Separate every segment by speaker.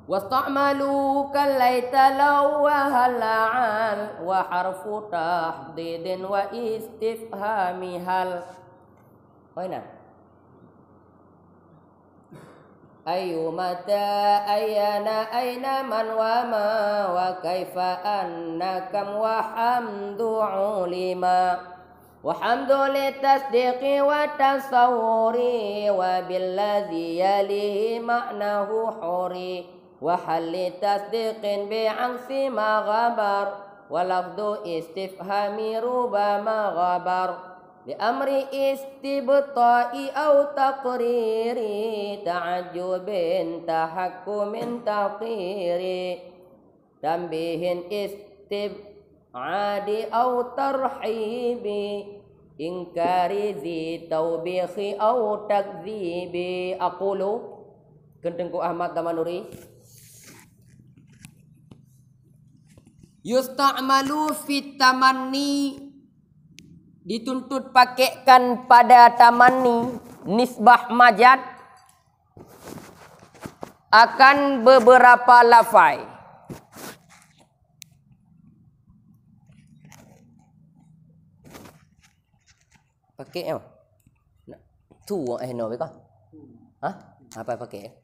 Speaker 1: Wasta'malu kallaita law wa hal'al wa harfu tahdidin wa istifhami hal. Mana? Ayu mata ayana aina man wa ma wa kaifa annakam wa hamdu ulima. وحمد للتصديق والتصور وبالذي يليه معناه حري وحل تصديق بعكس ما غبر ولفظ استفهام ربما غبر لأمر استبطاء أو تقرير تعجب تحكم تقرير تنبيه عادي أو ترحيب إنكار ذي توبيخ أو تكذيب. أقول Gentengku Ahmad Damanuri. Yusta'malu fit tamanni, dituntut pakaikan pada tamanni nisbah majad akan beberapa lafai. Pakai tu no beka. Hah? Apa pakai?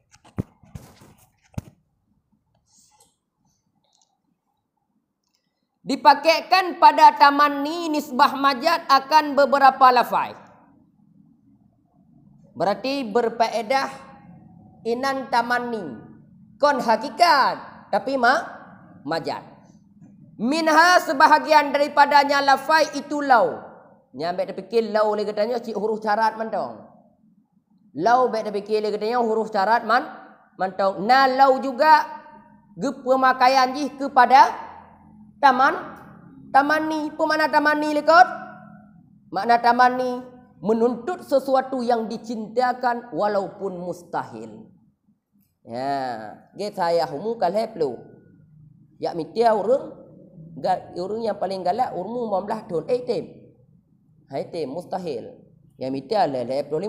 Speaker 1: Dipakaikan pada tamanni nisbah majad akan beberapa lafai. Berarti berfaedah inan tamanni kon hakikat tapi majad. Minha sebahagian daripadanya lafai itu lau. Nyampe dia fikir lau le katanya cik huruf syarat mantong. Lau baik dia fikir le katanya huruf syarat mantong. Na lau juga pemakaian jih kepada tamanni. Pemakna tamanni lekot? Makna tamanni menuntut sesuatu yang dicintakan walaupun mustahil. Ya, ge saya humu kalhe plu. Ya mitia urung yang paling galak urmu 15 tahun 18. Hai tem mustahil. Yang mitia le 25.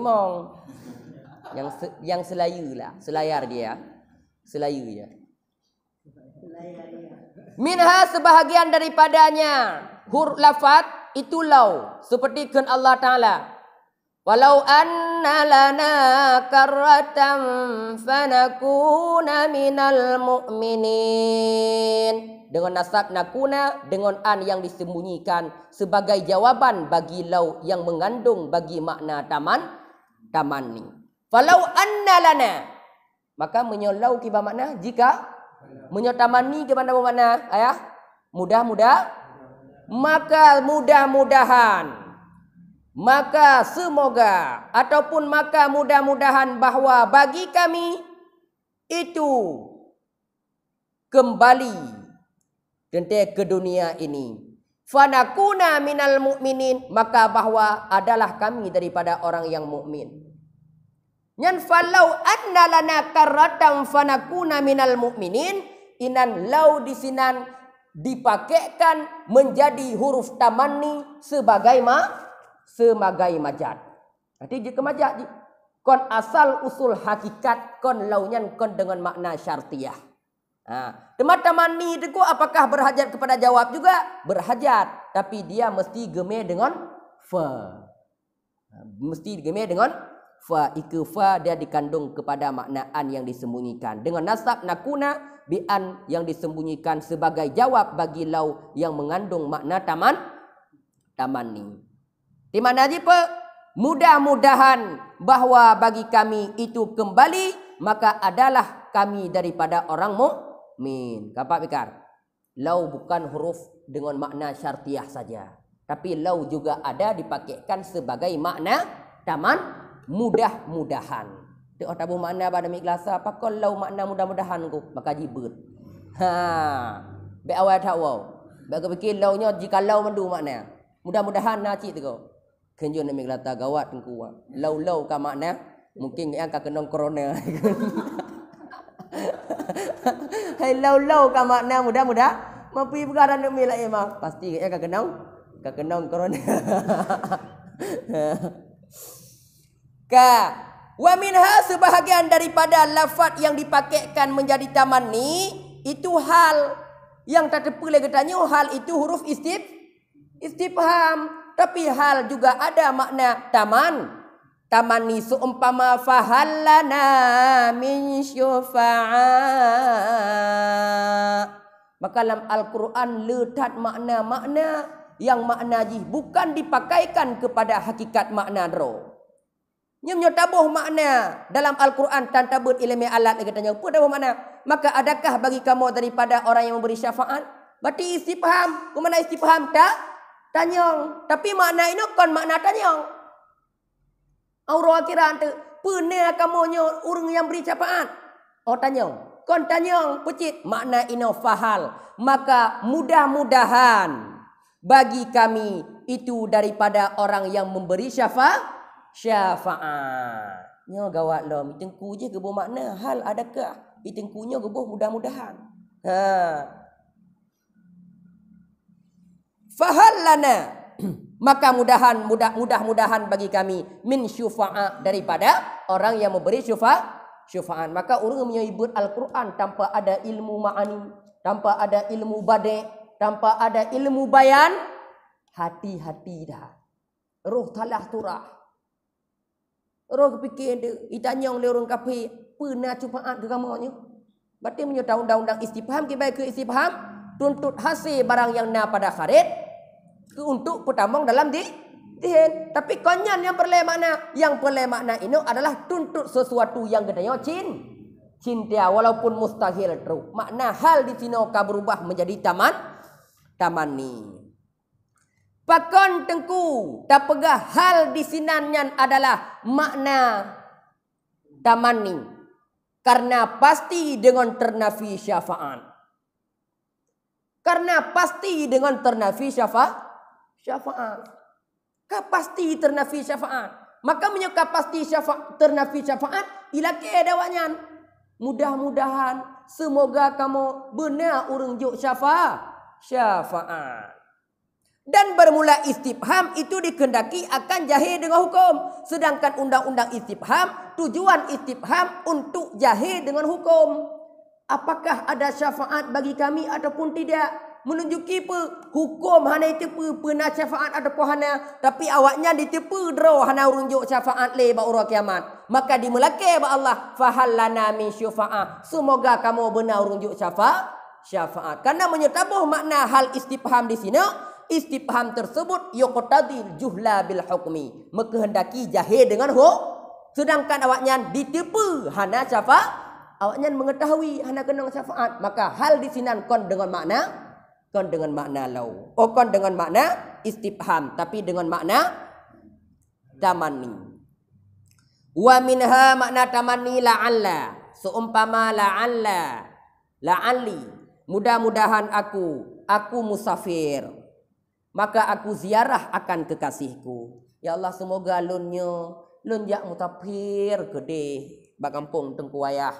Speaker 1: Yang selayu lah, selayar dia. Selayu dia. Minha sebahagian daripadanya huruf lafaz itu lau seperti kan Allah Taala. Walau anna lana karratan fanakuna minal mu'minin. Dengan nasab nakuna dengan an yang disembunyikan sebagai jawaban bagi lau yang mengandung bagi makna tamanni. Falau anna lana, maka menyolau kiba makna jika menyotamanni ke mana makna ayah maka mudah-mudahan, maka semoga ataupun maka mudah-mudahan bahwa bagi kami itu kembali ke dunia ini. Fanakuna minal mu'minin, maka bahwa adalah kami daripada orang yang mukmin. Nyan falau anna lana karratan fanakuna minal mu'minin, inan lau di sinan dipakaikan menjadi huruf tamanni sebagai majad. Nanti jika majad kon asal usul hakikat kon launyan kon dengan makna syartiyah. Teman tamanni itu apakah berhajat kepada jawab juga? Berhajat, tapi dia mesti geme dengan fa. Mesti geme dengan fa. Iku fa dia dikandung kepada maknaan yang disembunyikan. Dengan nasab nakuna bi'an yang disembunyikan sebagai jawab bagi lau yang mengandung makna tamanni. Di mana apa? Mudah-mudahan bahwa bagi kami itu kembali, maka adalah kami daripada orang mukmin. Kapak pikar. Lau bukan huruf dengan makna syartiyah saja, tapi lau juga ada dipakaikan sebagai makna mudah-mudahan. Tengok tabu makna pada miklasa apa kau lau makna mudah-mudahan ku maka jibut. Be awal tak wow. Be aku fikir launya jika lau mandu makna mudah-mudahan na cik tu. Kenjo nak miklata gawat ku. Lau ka makna mungkin yang ka kenong corona. Hai lau ka makna mudah-mudah mampu perkara nak milak emang pasti yang ka kenong corona. Ka Wa minha sebahagian daripada lafaz yang dipakaikan menjadi tamanni itu hal yang tak terpilih katanya hal itu huruf istifham. Tapi hal juga ada makna tamanni seumpama fahallana min syufa'a. Maka dalam Al-Quran letak makna-makna yang makna jih bukan dipakaikan kepada hakikat makna roh. Nya tabuh makna dalam Al-Quran tanpa berilmu alat katanya apa tabuh makna. Maka adakah bagi kamu daripada orang yang memberi syafaat? Berarti istifham. Mana istifham tak? Tanyong. Tapi makna ini kan makna tanyong. Aura kira tu pernah kamu orang yang beri syafaat? Oh tanyong. Kon tanyong pecit makna ini fahal. Maka mudah-mudahan bagi kami itu daripada orang yang memberi syafaat. Nya gawat lah. Mitengku je gebuh makna. Hal adakah? Mitengkunya gebuh mudah-mudahan. Fahal lana. Maka mudah-mudahan bagi kami. Min syufa'a. Daripada orang yang memberi syufa'an. Maka orang menyebut Al-Quran tanpa ada ilmu ma'ani. Tanpa ada ilmu badai. Tanpa ada ilmu bayan. Hati-hati dah. Roh talah turah. Orang fikir dia, ditanya oleh orang kafir, pernah syufaat ke kamu? Berarti menyerta undang-undang istifham, kita ke istifham, tuntut hasil barang yang na pada kharit, untuk pertambang dalam dihen. Tapi konyan yang perleh makna ini adalah tuntut sesuatu yang katanya cinta walaupun mustahil terus. Makna hal di sini akan berubah menjadi tamanni. Pakon tengku tak pegah hal di sinannya adalah makna tamanni. Karena pasti dengan ternafi syafa'an. Karena pasti dengan ternafi syafa'an. Pasti ternafi syafa'an. Maka menyuka pasti ternafi syafa'an. Ilaki dawaknya. Mudah-mudahan semoga kamu benar urung juk syafa'an. Dan bermula istifham itu dikehendaki akan jahil dengan hukum. Sedangkan undang-undang istifham, tujuan istifham untuk jahil dengan hukum. Apakah ada syafaat bagi kami ataupun tidak? Menunjuki hukum hana itu pernah syafaat ataupun hana. Tapi awaknya ditipu draw hana urunjuk syafaat le ba urang kiamat. Maka dimulake ba Allah fahal lana min syufa'a. Semoga kamu benar urunjuk syafaat. Karena menyetabuh makna hal istifham di sini. Istifham tersebut yuqtadil juhla bil hukmi, menghendaki jahil dengan sedangkan awaknya ditipu hana syafaat, awaknya mengetahui hana kena syafaat, maka hal di sinan kon dengan makna lau, kon dengan makna istifham tapi dengan makna tamanni. Wa minha makna tamanni la'alla, seumpama la'alli, mudah-mudahan aku musafir, maka aku ziarah akan kekasihku. Ya Allah, semoga lun jak mutafir gede bagampung tengku wayah.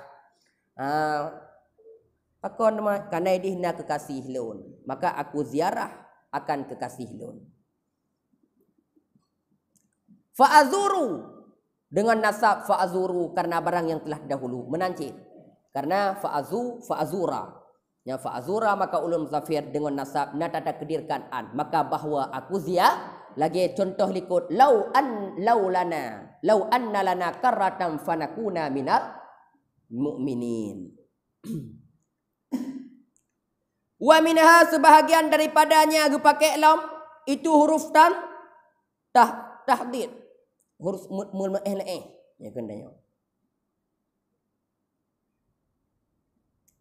Speaker 1: Pakon karena dihna kekasih lun, maka aku ziarah akan kekasih lun. Fa'azuru dengan nasab fa'azuru karena barang yang telah dahulu menancit. Karena fa'azura. Yang fa'azura maka ulun musafir dengan nasab natata kedirkan an, maka bahwa aku lagi contoh likut lau anna lana karratan fanakuna minal mu'minin. Wa minha sebahagian daripadanya pakai lam itu huruf tahdid, huruf ya kendanya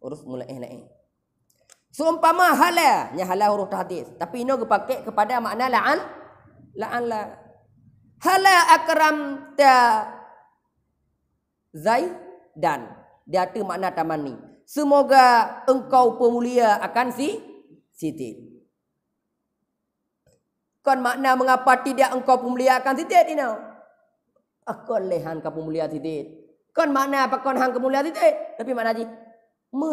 Speaker 1: huruf seumpama hala, nya hala huruf tahdid, tapi ini dipakai kepada makna la'alla. Hala akramta Zaidan, dia tu makna tamanni. Semoga engkau pemulia akan Siti. Kon makna mengapa tidak engkau pemulia akan Siti ini? Akon lehan kau pemulia Siti. Kon makna apa kon hang pemulia Siti? Tapi makna ji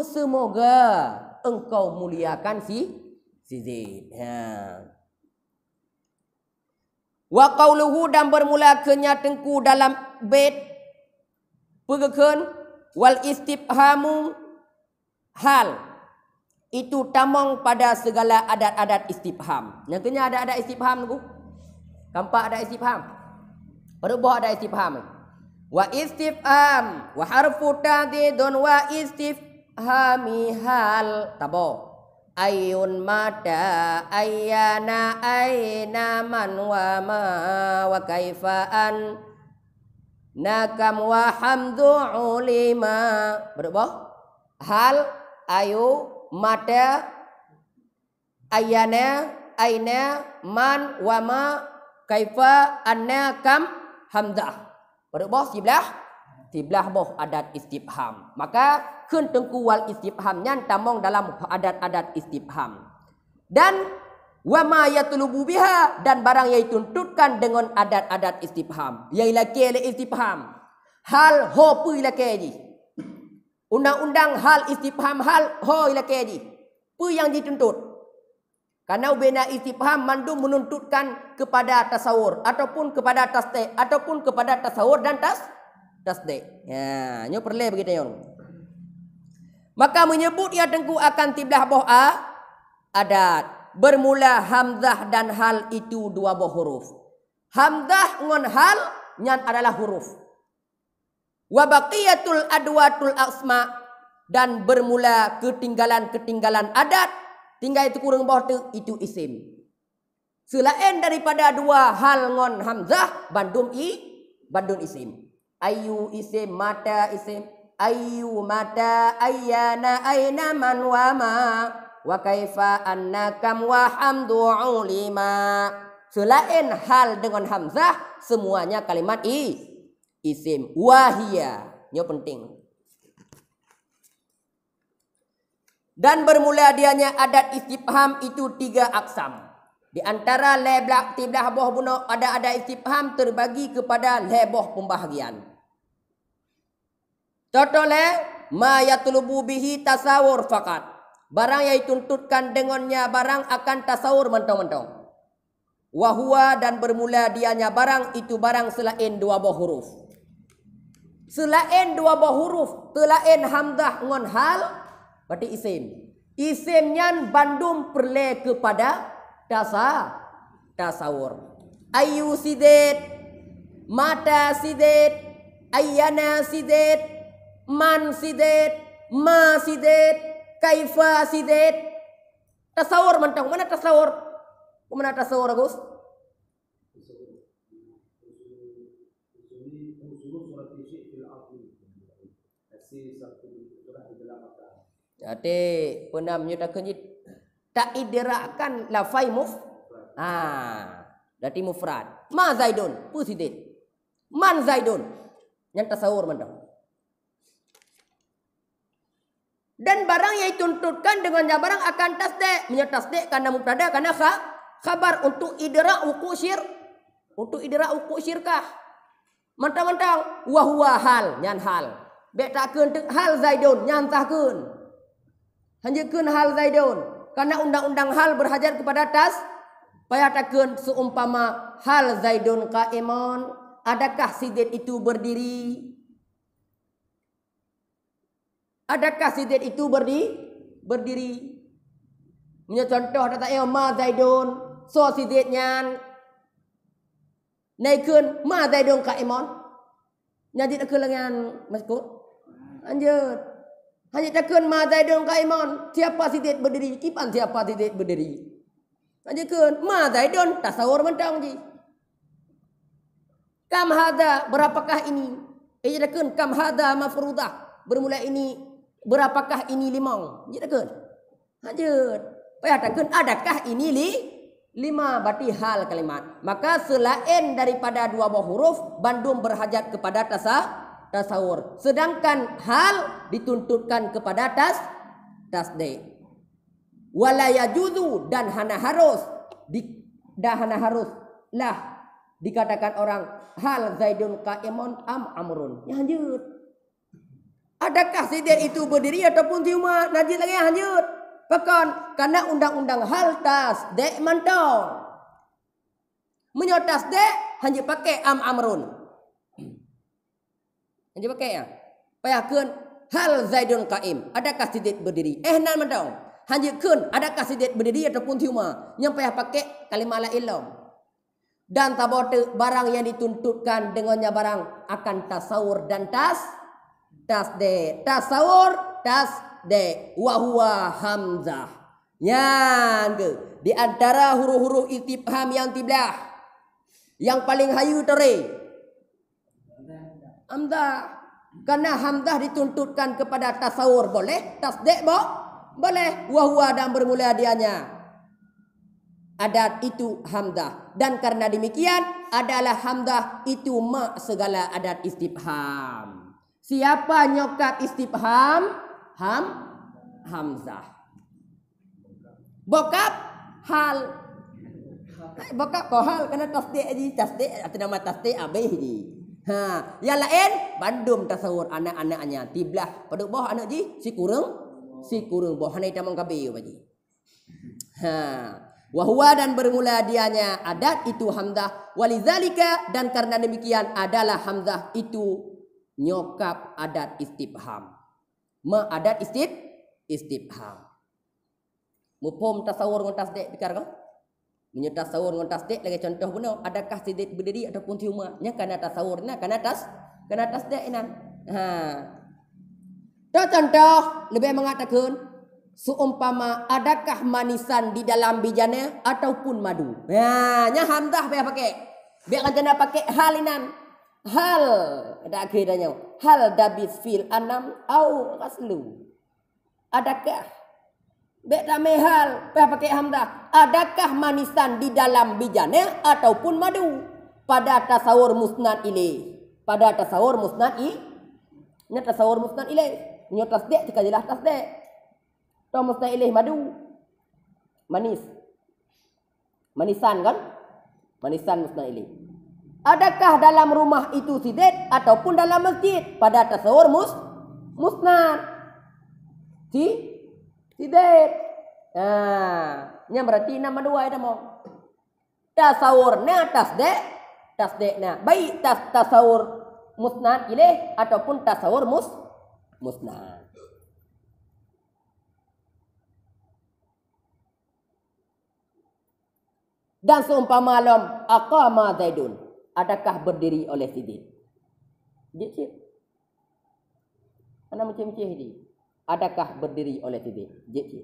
Speaker 1: semoga engkau muliakan si Zaid. Wa qauluhu dan bermula kenyatengku dalam bait Pegekeun wal istifhamu hal itu tamong pada segala adat-adat istifham. Yang kena ada adat istifham tu. Kampak ada istifham. Berubah ada istifham. Wa istifham wa harfu tadidun wa istifhami hal tabo. Ayun mata ayyana aina man wa ma wa kaifaan nakam wa hamdu ulima. Berubah hal ayu mata ayyana aina man wa ma kaifa anna kam hamdah. Berubah sebelah boh adat istifham. Maka keun tengku wal istifham nyan tamong dalam adat-adat istifham. Dan wa ma yatlubu biha dan barang yang dituntutkan dengan adat-adat istifham. Yailah kele istifham. Hal ho pu ila keji. Undang-undang hal istifham hal ho ila keji. Pu yang dituntut. Karena ubena istifham mandum menuntutkan kepada tasawur ataupun kepada tasdid ataupun kepada tasawur dan tasdid. Ya, nyo perle begitu yon. Maka menyebut ia tengku akan tiblah boh adat. Bermula hamzah dan hal itu dua boh huruf. Hamzah ngon hal nyan adalah huruf. Wa baqiyatul adwatul asma dan bermula ketinggalan adat. Tinggal itu kurang bawah itu isim. Selain daripada dua hal ngon hamzah, bandum isim. Ayu isim, mata isim. Ayu mata ayyana aina man wa ma wa kaifa annakam wa hamdu ulima. Selain hal dengan hamzah, semuanya kalimat isim. Wahia. Ini penting. Dan bermula dianya adat istifham itu 3 aksam. Di antara leblak tiblah boh buno ada istifham terbagi kepada leboh pembahagian. Contohnya ma yatlubu bihi tasawur faqat. Barang yang dituntutkan dengannya barang akan tasawur mentong-mentong. Wa huwa dan bermula dianya barang itu barang selain 2 boh huruf. Selain 2 boh huruf, selain hamzah ngon hal berarti isim. Isimnya bandum perle kepada tasawur. Ayu sidet, mata sidet, ayyana sidet, man sidet, ma sidet, kaifa sidet. Tasawur mentong. Mana tasawur? Mana tasawur Agus? Jadi pernah menyatakan tak idrakkan lafai berarti mufrad. Ma zaidun pusidit. Man zaidun yang tasawur mandang. Dan barang yang dituntutkan dengannya barang akan tasdik. Tasdik karena mubtada karena khabar untuk idrak wuku syirkah. Mentang-mentang wa huwa hal nyan hal. Bek takkeun hal zaidun nyan tahkeun. Hanjekeun hal zaidun karena undang-undang hal berhajat kepada payah takkeun seumpama hal zaidun qaimun, adakah sidit itu berdiri? Adakah sidit itu berdiri? Punya contoh data ma zaidun so sidit nyan naikeun ma zaidun qaimun. Nyadi takkeun lengan maskut. Lanjut. Hanya takkan ma zaidun qaimun. Siapa sidit berdiri? Kipan siapa sidit berdiri? Hanya kan ma zaidun tasawur mentang ji. Kam hadza berapakah ini? Takkan kam hadza mafrudah. Bermula ini berapakah ini limang? Takkan. Lanjut. Takkan adakah ini lima berarti hal kalimat. Maka selain daripada 2 buah huruf bandum berhajat kepada tasawur. Sedangkan hal dituntutkan kepada tasdid. Wala yajuzu dan hana harus lah dikatakan orang hal zaidun qaimun am amrun. Ya lanjut. Adakah sidit itu berdiri ataupun cuma najis lagi lanjut. Bahkan karena undang-undang hal tasdid mentong. Menyo tasdid hanya pakai am amrun. Hanya pakai ya. Payakeun hal Zaidun qaim. Adakah Zaid berdiri? Nan mandong. Hanjekeun adakah Zaid berdiri ataupun tiuma? Yang payah pakai kalimah la ilam. Dan tabote barang yang dituntutkan dengannya barang akan tasawur dan tasde. Tasawur, tasde. Wa huwa hamzah. Yang di antara huruf-huruf istifham yang tiblah yang paling hayu teri hamzah. Karena hamzah dituntutkan kepada tasawur boleh, tasde boleh. Wa huwa dan bermula dianya. Adat itu hamzah. Dan karena demikian adalah hamzah itu mak segala adat istifham. Siapa nyokap istifham? Hamzah. Bokap hal. Bokap ko hal karena tasdik atau nama tasdik abih di. Yang lain bandum tasawur anak-anaknya tiblah pada bawah anak ji si kurung bawah hanai tamang kabeh baji. Wa huwa dan bermula dianya adat itu hamzah walizalika dan karena demikian adalah hamzah itu nyokap adat istifham. Adat istifham. Mupom tasawur ngon tasdik pikar kau? Menye tasawur ngon tasdik lagi contoh benar. Adakah sidik berdiri ataupun tiuma? Nya kana tasawur na kana tasdik ina. Contoh lebih mengatakan seumpama adakah manisan di dalam bijanya ataupun madu. Nya hamzah biar pakai. Biar kan jana pakai halinan. Hal ada akhirnya. Hal dabis fil anam au raslu. Adakah Bek ramai hal, pakai hamzah. Adakah manisan di dalam bijanya ataupun madu? Pada tasawur musnad ilaih. Pada tasawur musnad ilaih. Ini tasawur musnad ilaih. Ini tasdik, jika jelas tasdik. Tahu musnad ilaih madu. Manis. Manisan kan? Manisan musnad ilaih. Adakah dalam rumah itu sidet ataupun dalam masjid? Pada tasawur musnad. Sidet. Nya berarti nama dua itu mau. Tasawurnya tasdeknya. Baik tasawur musnad ilaih ataupun tasawur musnad. Dan seumpama malam aqama Zaidun. Adakah berdiri oleh Zaid? Dia mana macam ini? Adakah berdiri oleh Zaid? Dia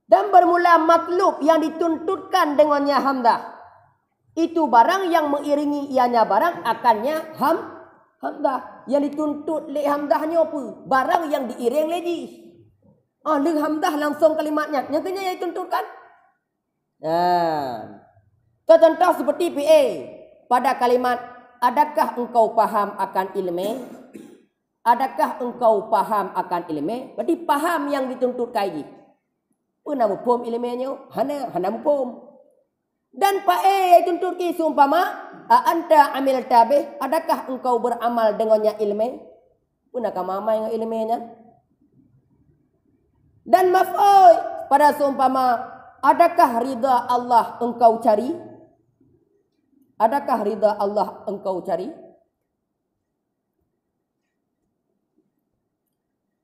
Speaker 1: dan bermula matlub yang dituntutkan dengannya hamzah. Itu barang yang mengiringi ianya barang akannya hamzah. Yang dituntut le hamzahnya apa? Barang yang diiring lagi. Le hamzah langsung kalimatnya. Yang kena yang dituntutkan. Contoh seperti PA. Pada kalimat, adakah engkau paham akan ilmu? Adakah engkau paham akan ilmu? Berarti paham yang dituntut kaji. Pernah mupom ilmunya? Hana mupom. Dan pae tuntut ki seumpama anta amil tabih, adakah engkau beramal dengannya ilmu? Punakah mama yang ilmunya? Dan maf'ul pada seumpama adakah ridha Allah engkau cari? Adakah ridha Allah engkau cari?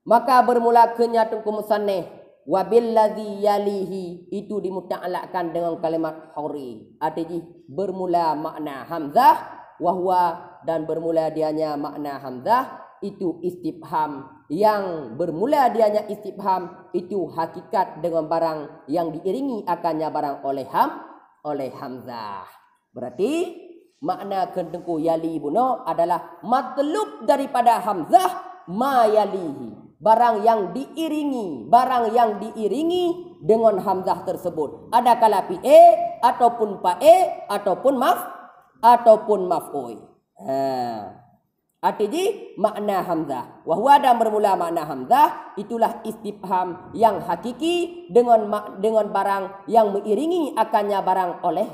Speaker 1: Maka bermula kenyataan musannif wabilladzi yalihi itu dimuta'alakkan dengan kalimat huri. Artinya bermula makna hamzah wahwa dan bermula dianya makna hamzah itu istifham. Yang bermula dianya istifham itu hakikat dengan barang yang diiringi akannya barang oleh hamzah. Berarti makna kendengku yali buno adalah matlub daripada hamzah ma yalihi. Barang yang diiringi dengan hamzah tersebut. Ada kala PA ataupun PAE ataupun maf'ul. Artinya makna hamzah. Wa huwa dan bermula makna hamzah itulah istifham yang hakiki dengan barang yang mengiringi akannya barang oleh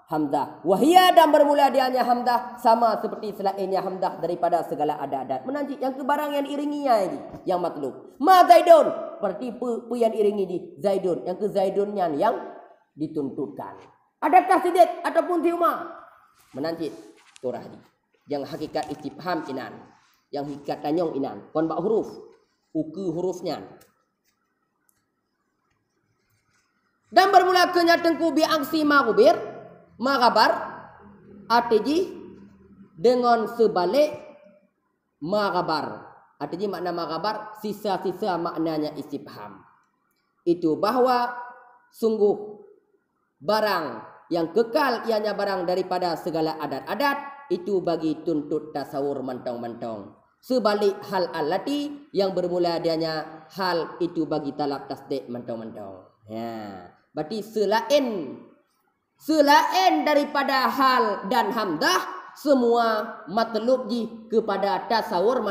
Speaker 1: hamzah. Wahia dan bermula dianya hamzah sama seperti selainnya hamzah daripada segala adat-adat. Menanti yang ke barang yang diiringinya ini yang matlub. Ma Zaidun berarti pu yang iringi di Zaidun, yang ke Zaidunnya yang dituntutkan. Adakah sidik ataupun tiuma? Menanti turah di. Yang hakikat istifham inan, yang hakikat tanyong inan. Kon bak huruf, uku hurufnya. Dan bermula kenyatengku bi aksi magubir, magabar, artinya dengan sebalik magabar. Artinya makna magabar sisa-sisa maknanya istifham. Itu bahwa sungguh barang yang kekal ianya barang daripada segala adat-adat itu bagi tuntut tasawur mentong-mentong. Sebalik hal alati yang bermula dianya hal itu bagi talak tasdik mentong-mentong. Ya, berarti selain daripada hal dan hamzah semua matlub kepada tasawur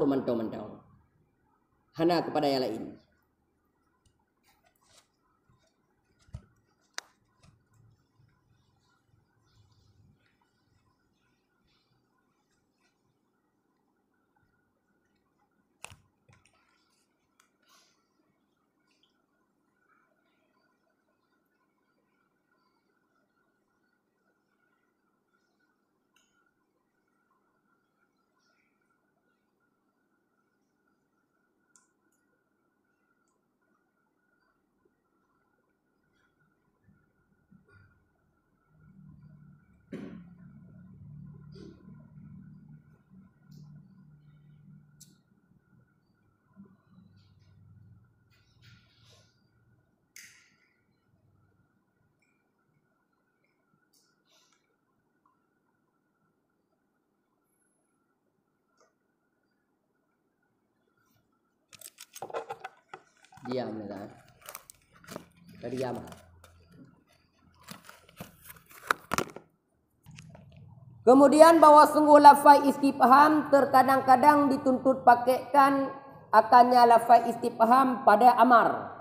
Speaker 1: mentong-mentong. Hana kepada yang lain. Diam lah. Diam. Kemudian bahwa sungguh lafaz istifham terkadang-kadang dituntut pakaikan akannya lafaz istifham pada amar.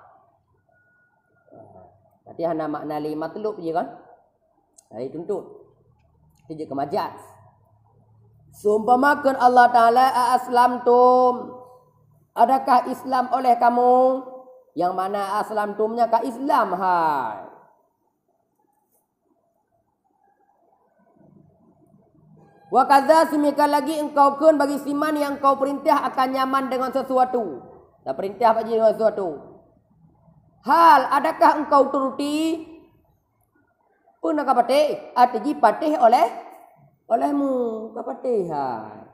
Speaker 1: Berarti hana makna li matlub je kan? Dari tuntut. Itu je kemajaz. Seumpamakan Allah Ta'ala aslamtum. Adakah Islam oleh kamu? Yang mana aslamtumnya ka Islam hai. Wa kadza simika lagi engkau kun bagi siman yang kau perintah akan nyaman dengan sesuatu. Dah perintah apa je dengan sesuatu. Hal adakah engkau turuti? Pun nak patih, artinya patih olehmu, kapatih hai.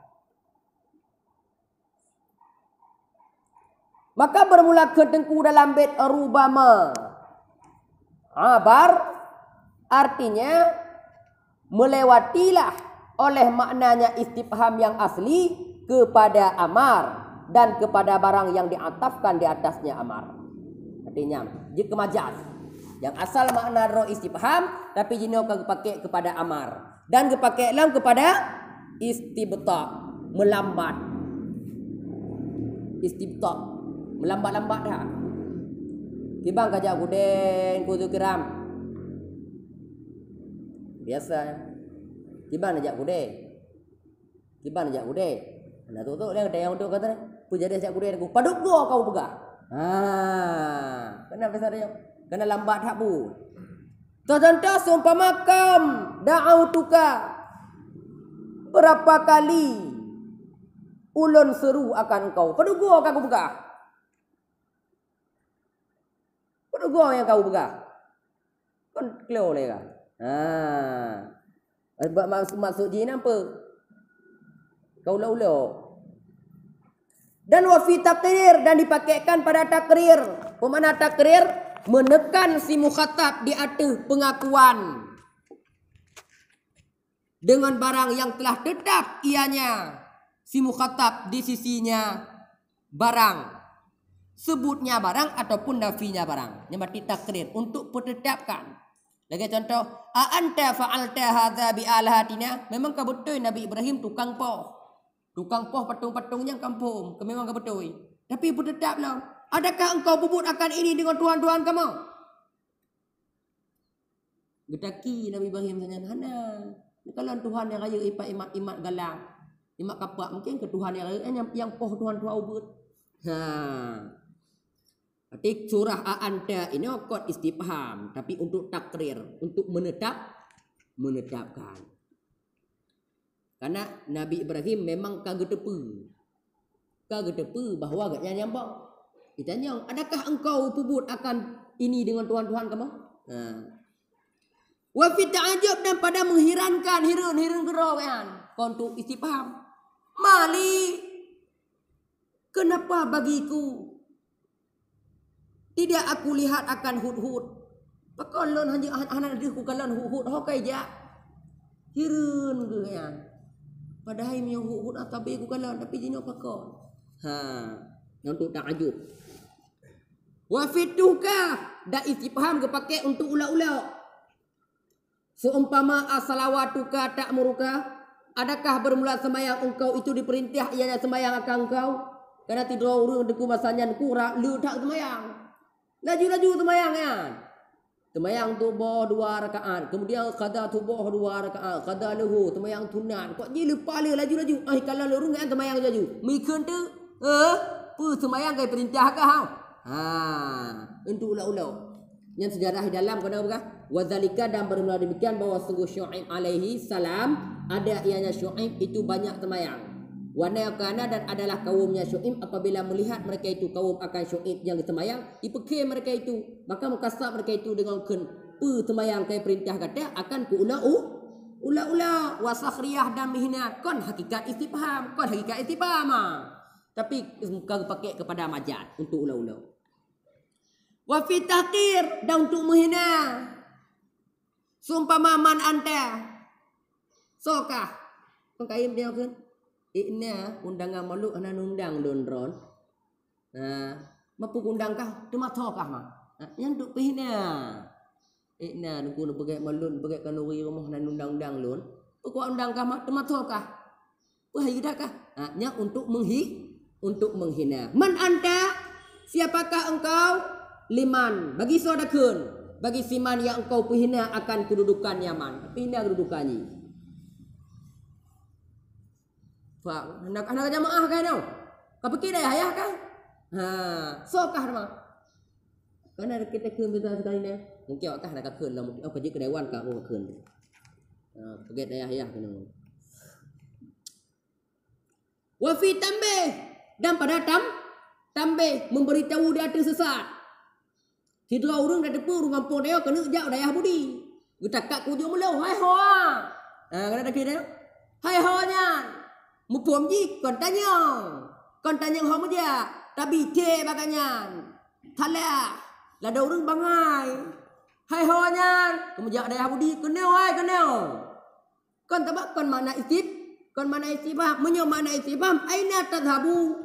Speaker 1: Maka bermula kedengku dalam bait rubama. Abar artinya melewatilah oleh maknanya istifham yang asli kepada amar dan kepada barang yang diatafkan di atasnya amar. Artinya jika majaz yang asal makna ro istifham tapi jino pakai kepada amar dan dipakai lam kepada istibta melambat. Istibta melambat-lambat dah. Kibang kajak guden kudu kiram. Biasa. Kibang ajak guden. Kibang ajak guden. Nah tu dia ada yang untuk kata puja dia ajak guden aku. Paduk gua kau pegah. Kenapa saya kena lambat hak bu. Contoh seumpama kam da'autuka. Berapa kali ulun seru akan kau. Paduk gua kau pegah. Gua yang kau pegang. Kan clear le kan. Maksud dia ni apa? Kau ulau. Dan wa fi takrir dan dipakaikan pada takrir. Pemana takrir menekan si mukhatab di atas pengakuan dengan barang yang telah tetap ianya si mukhatab di sisinya barang. Sebutnya barang ataupun nafinya barang. Yang berarti takrir untuk ditetapkan. Lagi contoh, a anta fa'alta hadza bi alahatina? Memang betul Nabi Ibrahim tukang poh. Tukang poh patung-patungnya kampung. Memang betul. Tapi bertetaplah, adakah engkau bubut akan ini dengan Tuhan-Tuhan kamu? Gedaki Nabi Ibrahim tanya, "Hana, kalau Tuhan yang raya imat galang, imat kapak mungkin ke Tuhan yang raya yang poh Tuhan ubud." Berarti surah A'anta ini kod istifham, tapi untuk takrir, untuk menetapkan. Karena Nabi Ibrahim memang kagetepu bahwa agaknya nyambang. Ditanya, adakah engkau pubut akan ini dengan Tuhan-Tuhan kamu? Wa fi ta'ajub, dan pada mengherankan, hirun gerokan. Untuk istifham. Mali, kenapa bagiku tidak aku lihat akan hud-hud? Pakolon hanya anak diku kalon hud-hud hokai ja. Hirun gerokan. Padahal yang hud-hud atau bagiku kalon tapi jino pakol. Untuk ta'ajub. Wa fituka, da istifham kepakai untuk ula-ula. Seumpama asalawatuka ta'muruka, adakah bermula semayang engkau itu diperintah ianya semayang akan engkau? Karena tidur urung deku masanya deku lu tak semayang. Laju semayang ya. Semayang tubuh 2 rakaat, kemudian qada tubuh 2 rakaat, qada lahu semayang tunat. Kok ji lupa laju. Kalau urung kan semayang laju. Mikun tu, semayang kai perintah kau. Untuk ula-ula. Yang sejarah di dalam kena apa? Wadzalika, dan bermula demikian bahwa sungguh Syuaib alaihi salam, ada ianya Syuaib itu banyak semayang. Wana kana, dan adalah kaumnya Syuaib apabila melihat mereka itu kaum akan Syuaib yang semayang, dipekir mereka itu, maka mengkasap mereka itu dengan semayang kai perintah kata akan ku ula-ula wasakhriyah dan mihnat. Kon hakikat istifham, tapi muka pakai kepada majaz untuk ula-ula. Wa fi tahqir, dan untuk menghina. Sumpama man anta. Sokah. Kau kaim dia kan? Ikna undangan malu anak undang donron. Mapu undang kah? Cuma tokah mah. Yang untuk menghina. Ikna nunggu nak bagai malun, bagai kanuri rumah nan undang-undang lun. Pokok undang kah mah? Cuma tokah. Wah hidak kah? Yang untuk menghina. Man anta? Siapakah engkau? Liman, bagi sodakun, bagi siman yang engkau penghina akan kedudukan Yaman. Hina kedudukannya. Faham? Anak jamaah kan tau? Kau fikir dah ayah kan? Sokah mah. Karena kita kun kita sekali ni. Mungkin awak nak kun lah, mungkin apa je kedewan kau kun. Fikir dah ayah kena. Wa fi tambih, dan pada tambih memberitahu dia ada sesat. Hidra urung dah depu urung kampung dia kena jak dayah budi. Getakak ku ujung melo, hai ho. Kena dak kira. Hai ho nya. Mupom ji kon tanya ho meja. Tapi te baganyan. Thala. Lada urung bangai. Hai ho nya. Kemujak dayah budi kena hai kena. Kon tabak kon mana istibah, menyo mana istibah, aina tadhabu.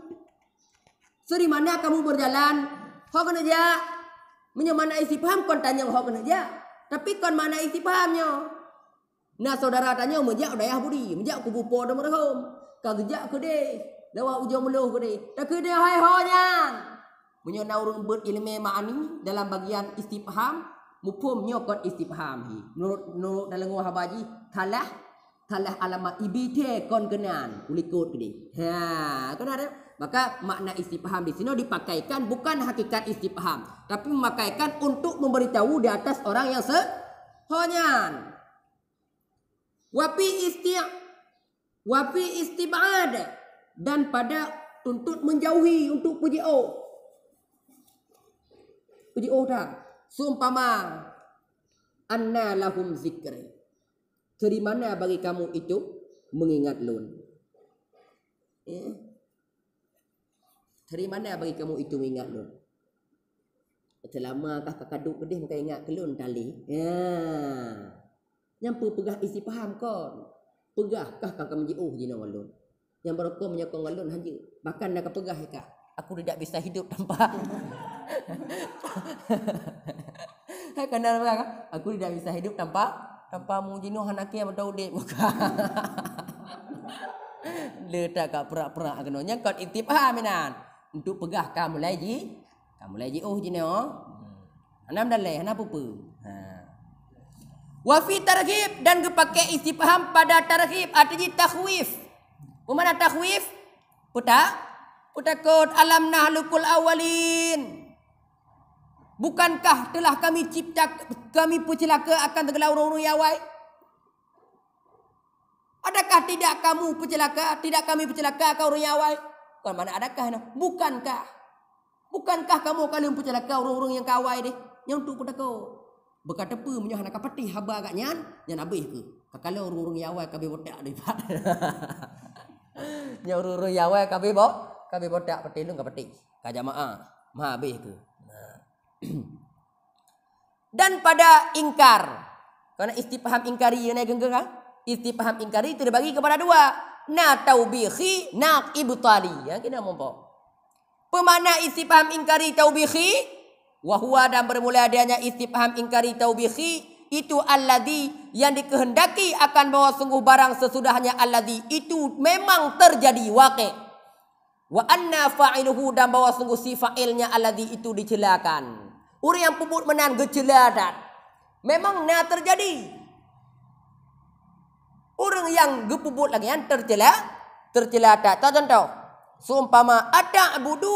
Speaker 1: Seri mana kamu berjalan? Ho kena jak. Menyo mana isi paham kon tanya ho kena ja. Tapi kon mana isi pahamnya? Nah saudara tanya mejak dayah budi, mejak ku bupo dah merhom. Ka gejak ke de. Lawa ujung meluh ke de. Tak ke de hai ho nya. Menyo na urang berilmu ma'ani dalam bagian istifham, mufhum nyo kon istifham hi. Menurut dalam ngah baji talah alamat ibite kon kenan ulikut ke de. Kena ada. Maka makna istifham di sini dipakaikan bukan hakikat istifham, tapi memakaikan untuk memberitahu di atas orang yang sehonyan. Wapi istibad, dan pada tuntut menjauhi untuk puji dah. Seumpama anna lahum zikri. Dari mana bagi kamu itu mengingat lun? Dari mana bagi kamu itu mengingat lun? Selama kah kakaduk pedih muka ingat kelun tali. Nyampu pegah isi paham kon. Pegah kah kakak menjiuh jina walun. Yang berokok menyokong walun haji. Bahkan nak pegah kah? Aku tidak bisa hidup tanpa Kenal orang, aku tidak bisa hidup tanpa mujino hanaki yang bertauhid muka. Letak kat perak-perak kenanya kot itibah minan. Untuk pegah kamu lagi oh jino. Anam dalai hana pupu. Wa fi targhib dan kepake istifham pada targhib artinya takhwif. Mana takhwif? Putakut alam nahlukul awalin. Bukankah telah kami percelaka akan segala orang-orang yang awal? Adakah tidak kamu percelaka? Tidak kami percelaka kau orang yang awal? Kan mana adakah? Bukankah kamu akan percelaka orang-orang yang kawai deh? Yang tu putakut. Berkata apa punya anak kapati haba agaknya yang habis ke. Kalau orang-orang yang awal kabeh botak depat. Yang orang-orang yang awal kabeh botak peti lu enggak peti. Ka jamaah mah habis ke. Dan pada ingkar. Karena istifham ingkari yang genggeng kan? Istifham ingkari itu dibagi kepada dua. Na taubihi, na ibtali. Yang kita mampu. Pemana istifham ingkari taubihi? Wahwa dan bermula adanya istifham ingkari taubihi itu alladhi yang dikehendaki akan bawa sungguh barang sesudahnya alladhi itu memang terjadi waqi'. Wa anna fa'iluhu dan bawa sungguh si fa'ilnya alladhi itu dicelakan. Orang yang puput menan geceladan. Memang na terjadi. Orang yang gepuput lagi yang terceladan. Tahu contoh? Seumpama ata'budu,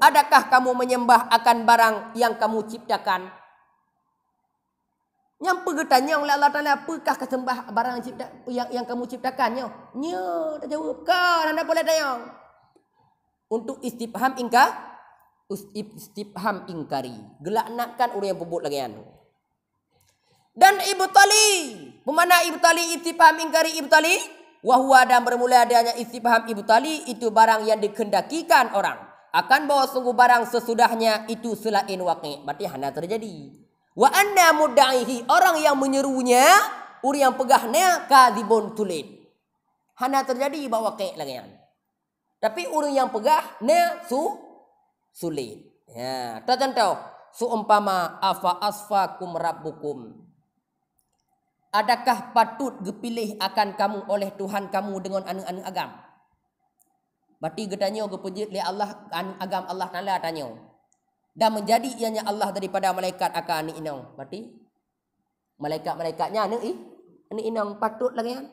Speaker 1: adakah kamu menyembah akan barang yang kamu ciptakan? Yang pegetanya oleh Allah Taala, apakah kesembah barang yang kamu ciptakannya? Tak jawab. Kan anda boleh tanya. Untuk istifham ingkari, gelaknakan orang yang pebut lagi anu. Dan ibtali, pemana ibtali istifham ingkari ibtali? Wahwa dan bermula adanya istifham ibtali itu barang yang dikehendakikan orang akan bawa sungguh barang sesudahnya itu selain waqi'. Berarti hana terjadi. Wa anna mudda'ihi orang yang menyerunya, orang yang pegahnya kadzibun tulid. Hana terjadi bawa waqi' lagi. Tapi orang yang pegahnya sulit. Ya, contoh seumpama afa asfakum rabbukum. Adakah patut dipilih akan kamu oleh Tuhan kamu dengan anu-anu agam? Berarti getanya gepejit oleh Allah anu agam Allah Taala tanya. Dan menjadi ianya Allah daripada malaikat akan ni inang. Berarti malaikat-malaikatnya ni inang patut lagi kan?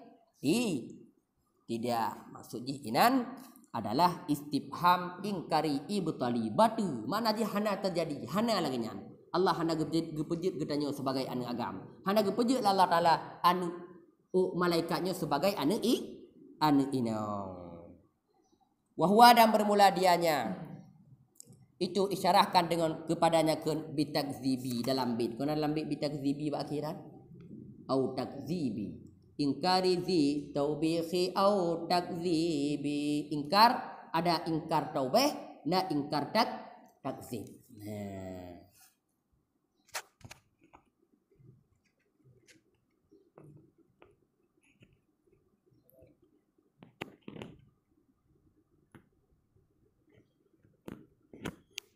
Speaker 1: Tidak. Maksudnya inan adalah istifham ingkari ibtali batu. Mana dia hana terjadi, hana lagi nyan. Allah hana gepejit getanya sebagai anu agam. Hana gepejit Allah Taala anu malaikatnya sebagai anu inang. Wahwa dan bermula dianya. Itu isyarahkan dengan kepadanya ke bitakzibi dalam bait. Kena dalam bait bitakzibi akhiran au takzibi. Ingkari zi taubihi au takzibi. Ingkar ada ingkar taubih, na ingkar takzib. Nah.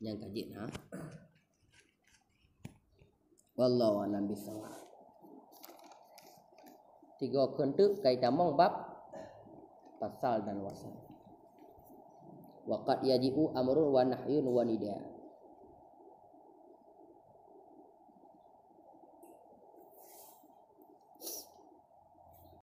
Speaker 1: Yang kaji wallahu a'lam bishawab. 3 kentuk kaitan bab pasal dan wasal. Waqad yaji'u amrun wa nahyun wa nida.